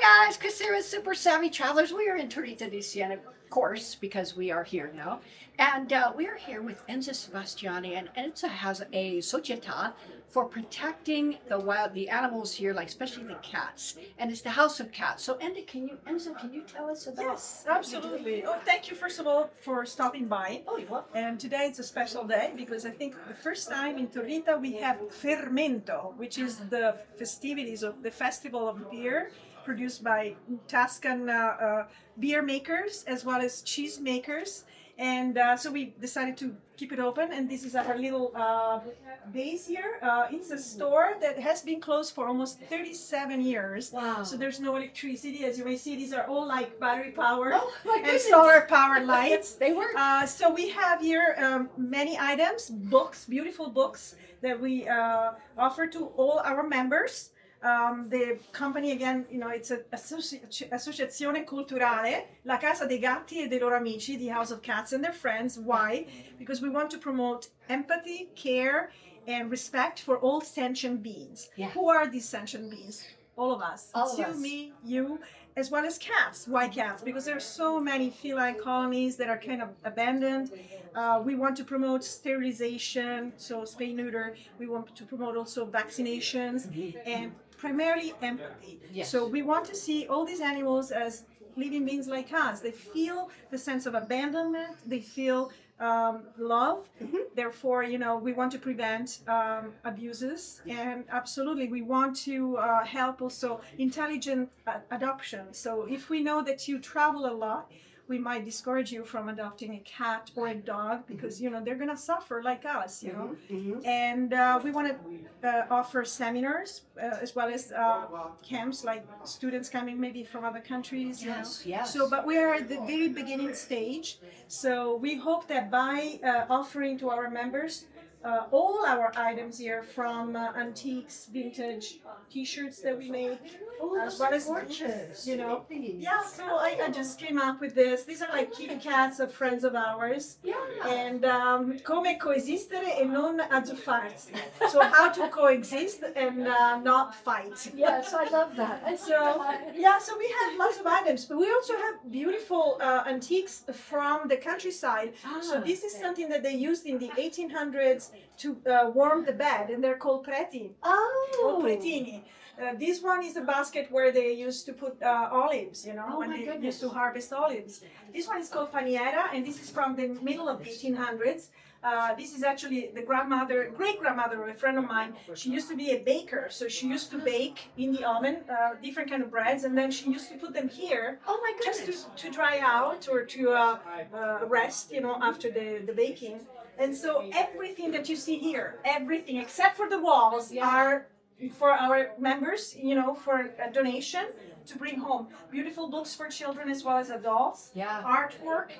guys, Casera Super Savvy Travelers. We are in Torrita di Siena, of course, because we are here now. And we are here with Enza Sabastiani, and Enza has a società for protecting the animals here, like especially the cats. And it's the House of Cats. So Enza, can you tell us about Yes, absolutely. Oh, thank you first of all for stopping by. Oh, you're welcome. And today it's a special day because I think the first time in Torrita we have Fermento, which is the festivities of the festival of beer produced by Tuscan beer makers as well as cheese makers. And so we decided to keep it open, and this is our little base here. It's a store that has been closed for almost 37 years. Wow. So there's no electricity. As you may see, these are all like battery powered Oh, my and goodness. solar powered lights. They work. So we have here many items, books, beautiful books that we offer to all our members. The company, again, it's an associazione culturale, la Casa dei Gatti e dei Loro Amici, the House of Cats and their friends. Why? Because we want to promote empathy, care, and respect for all sentient beings. Yeah. Who are these sentient beings? All of us. All It's of you, us. me, you, as well as cats. Why cats? Because there are so many feline colonies that are kind of abandoned. We want to promote sterilization, so spay neuter. We want to promote also vaccinations and primarily empathy. Yes. So we want to see all these animals as living beings like us. They feel the sense of abandonment. They feel love. Therefore, we want to prevent abuses, and absolutely we want to help also intelligent adoption. So if we know that you travel a lot, we might discourage you from adopting a cat or a dog because they're gonna suffer like us. And we want to offer seminars as well as camps, like students coming maybe from other countries. Yes. So, but we are at the very beginning stage. So we hope that by offering to our members all our items here, from antiques, vintage T-shirts that we make, as well as gorgeous. Yeah, so I just came up with this. These are like kitty cats of friends of ours. Yeah. And come coesistere e non azzuffarsi. So how to coexist and not fight. Yes, I love that. So yeah, so we have lots of items, but we also have beautiful antiques from the countryside. So this is something that they used in the 1800s to warm the bed, and they're called preti or pretini. This one is a basket where they used to put olives, when they used to harvest olives. This one is called paniera, and this is from the middle of 1800s. This is actually the great-grandmother of a friend of mine. She used to be a baker, so she used to bake in the oven different kind of breads, and then she used to put them here Oh my goodness. just to dry out or to rest, after the baking. And so everything that you see here, everything except for the walls, are for our members, for a donation to bring home. Beautiful books for children as well as adults. Yeah. Artwork.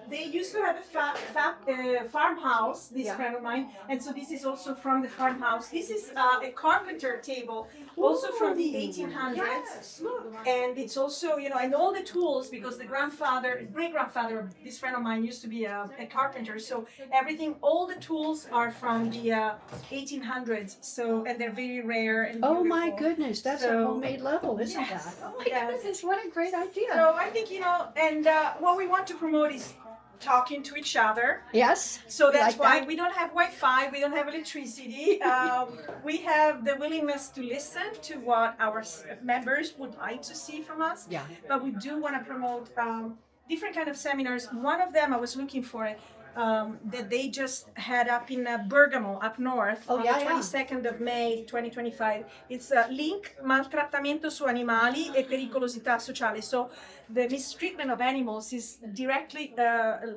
They used to have a farmhouse, this friend of mine, and so this is also from the farmhouse. This is a carpenter table, also from the 1800s. Yes, look. And it's also, and all the tools, because the great-grandfather of this friend of mine used to be a carpenter. So everything, all the tools are from the 1800s. So, and they're very rare and beautiful. Oh my goodness, that's a So- homemade level, isn't Yes, that? Oh my yes. goodness, what a great idea. So I think, and what we want to promote is talking to each other. Yes. So that's Like why that? we don't have Wi-Fi, we don't have electricity. We have the willingness to listen to what our members would like to see from us. Yeah. But we do want to promote different kind of seminars. One of them I was looking for it. That they just had up in Bergamo, up north, on the 22nd of May 2025. It's Link Maltrattamento su animali e pericolosità sociale. So the mistreatment of animals is directly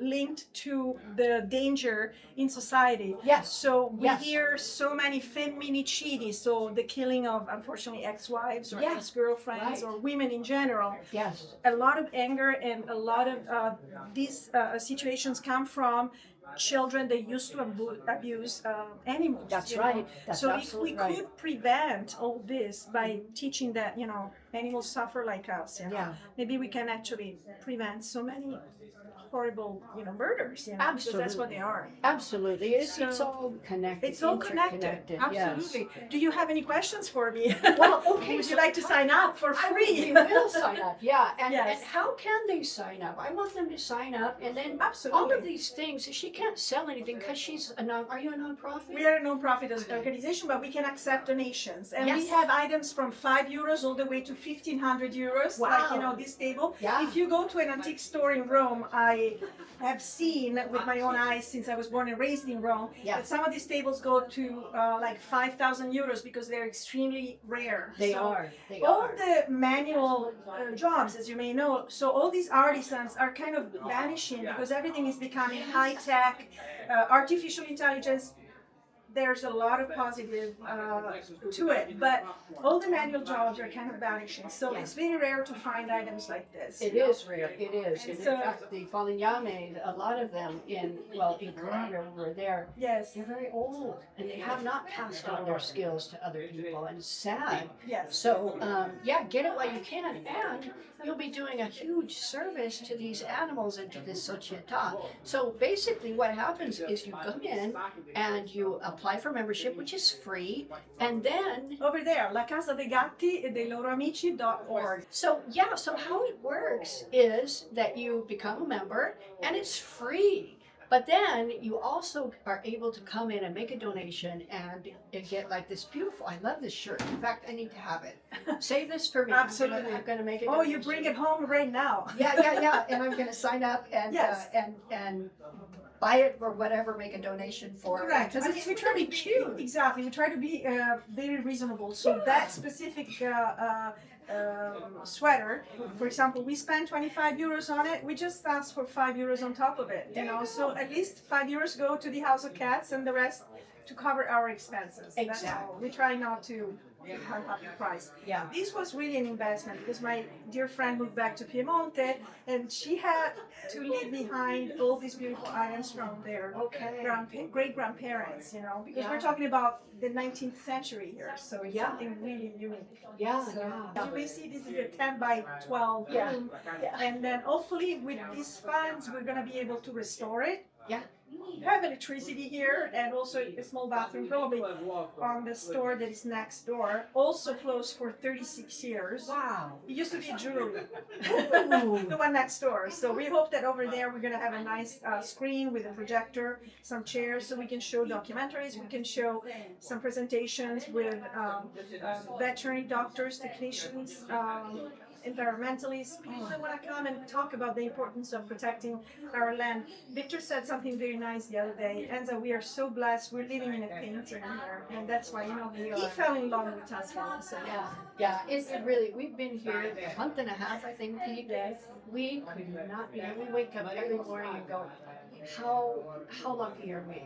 linked to the danger in society. Yes. So we Yes. hear so many femminicidi, so the killing of, unfortunately, ex-wives or ex-girlfriends or women in general. Yes. A lot of anger and a lot of these situations come from children that used to abuse animals. That's you know. right. That's So if absolutely we right. could prevent all this by teaching that, animals suffer like us. Yeah. Maybe we can actually prevent so many horrible, murders. Because that's what they are. Absolutely. It's So, all connected. It's all connected. Yes. Absolutely. Do you have any questions for me? Well, okay. Would you like to sign up for free? We will sign up. Yeah. And, Yes. and how can they sign up? I want them to sign up, and then Absolutely. all of these things. She can't sell anything because she's a non. Are you a nonprofit? We are a non-profit organization, but we can accept donations, and we Yes. have items from €5 all the way to 1,500 euros. Like Wow. this table. Yeah. If you go to an antique store in Rome, I have seen with my own eyes since I was born and raised in Rome Yeah. that some of these tables go to like 5,000 euros because they're extremely rare. They So are. They all are. the manual jobs, as you may know, so all these artisans are kind of vanishing because everything is becoming high tech, artificial intelligence. There's a lot of positive to it, but all the manual jobs are kind of vanishing. So it's very rare to find items like this. It is rare. It is. And So- in fact, the falegname, a lot of them in Calabria, when we're there, Yes. they're very old and they have not passed on their skills to other people, and it's sad. Yes. So, yeah, get it while you can, and you'll be doing a huge service to these animals and to this società. So basically what happens is you come in and you apply for membership, which is free, and then Over there, La Casa dei Gatti e dei Loro Amici.org. so yeah, so how it works is that you become a member and it's free. But then you also are able to come in and make a donation and get like this beautiful, I love this shirt. In fact, I need to have it. Save this for me. Absolutely. I'm gonna make it. Oh, you bring it home right now. Yeah. And I'm gonna sign up and Yes. and buy it or whatever, make a donation for it. Correct. Because I mean, it's we try to really be cute. Exactly. We try to be very reasonable. So that specific sweater, for example, we spend €25 on it. We just ask for €5 on top of it. So at least €5 go to the House of Cats, and the rest to cover our expenses. That's all. Exactly. We try not to hike up the price. Yeah. This was really an investment because my dear friend moved back to Piemonte, and she had to leave behind all these beautiful items from their great grandparents. Because Yeah. we're talking about the 19th century here, so it's Yeah. something really unique. Yeah. As you may see, this is a 10 by 12 Yeah. room, Yeah. and then hopefully with these funds, we're gonna be able to restore it. Yeah. We have electricity here and also a small bathroom, probably on the store that is next door. Also closed for 36 years. Wow. It used to be a jewelry, Ooh. the one next door. So we hope that over there we're gonna have a nice screen with a projector, some chairs, so we can show documentaries. We can show some presentations with veterinary doctors, technicians, environmentalists, people that want to come and talk about the importance of protecting our land. Victor said something very nice the other day. Enza, we are so blessed. We're living in a painting here, and that's why he fell in love with Tuscany. So Yeah, it's really, we've been here a month and a half, I think, Pete. Yes. We could not be, we wake up every morning and go, how lucky are we?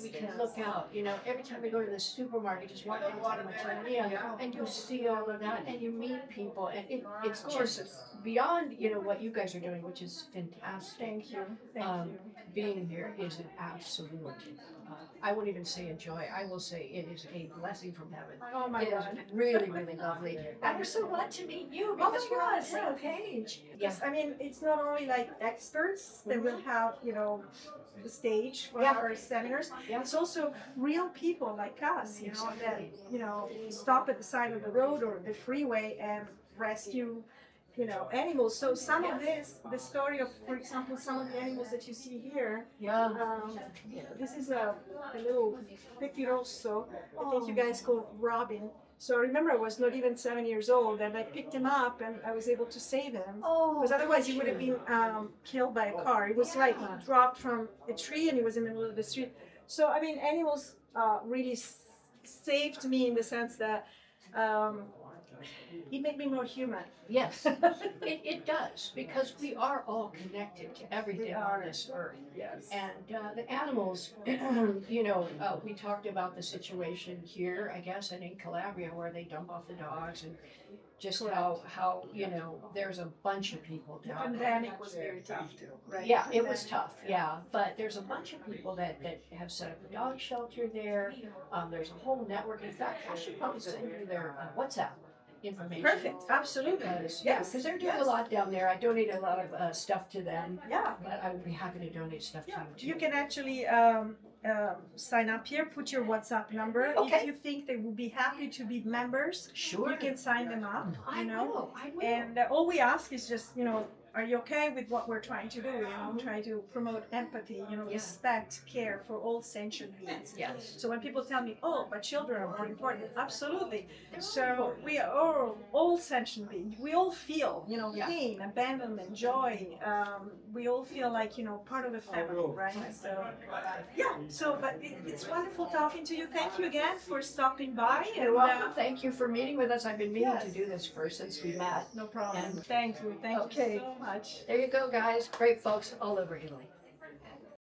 We can look out, every time we go to the supermarket, just walk into Macedonia, and you see all of that, and you meet people, and it's just beyond, what you guys are doing, which is fantastic. Thank you. Thank you. Being here is an absolute, I won't even say a joy, I will say it is a blessing from heaven. Oh my It is God. really, really lovely. And we're so glad to meet you because we're on the same God, page. Yes, I mean, it's not only like experts that will have, the stage for Yeah. our seminars. Yeah. It's also real people like us, that, stop at the side of the road or the freeway and rescue, animals. So some of the story of, for example, some of the animals that you see here, Yeah. this is a little Pettirosso, I think you guys call Robin. So I remember I was not even 7 years old, and I picked him up and I was able to save him. Oh, Because otherwise he would have been killed by a car. It was like he dropped from a tree and he was in the middle of the street. So I mean, animals really saved me in the sense that it made me more human. yes, it does, because we are all connected to everything on this earth. Yes. And the animals, we talked about the situation here, I guess, and in Calabria, where they dump off the dogs, and just how there's a bunch of people The down there. pandemic was very tough too, right? Yeah, it was tough, yeah. But there's a bunch of people that have set up a dog shelter there. There's a whole network. In fact, I should probably send you their WhatsApp. information. Perfect. Absolutely. Because Yes. they're doing Yes. a lot down there. I donate a lot of stuff to them. Yeah. But I would be happy to donate stuff to Yeah. them too. You can actually sign up here. Put your WhatsApp number. Okay. If you think they will be happy to be members, Sure. you can sign them up. I You know. will. I will. And all we ask is just, are you okay with what we're trying to do? Try to promote empathy, Yeah. respect, care for all sentient beings. Yes. So when people tell me, oh, but children are more important, absolutely. They're So important. we are all sentient beings. We all feel, Yeah. pain, abandonment, joy. We all feel like, part of the family, right? So, yeah. So, but it's wonderful talking to you. Thank you again for stopping by. You're welcome. Thank you for meeting with us. I've been meaning to Yes. do this since we met. No problem. And- Thank you. Thank Okay. you so much. There you go, guys. Great folks all over Italy.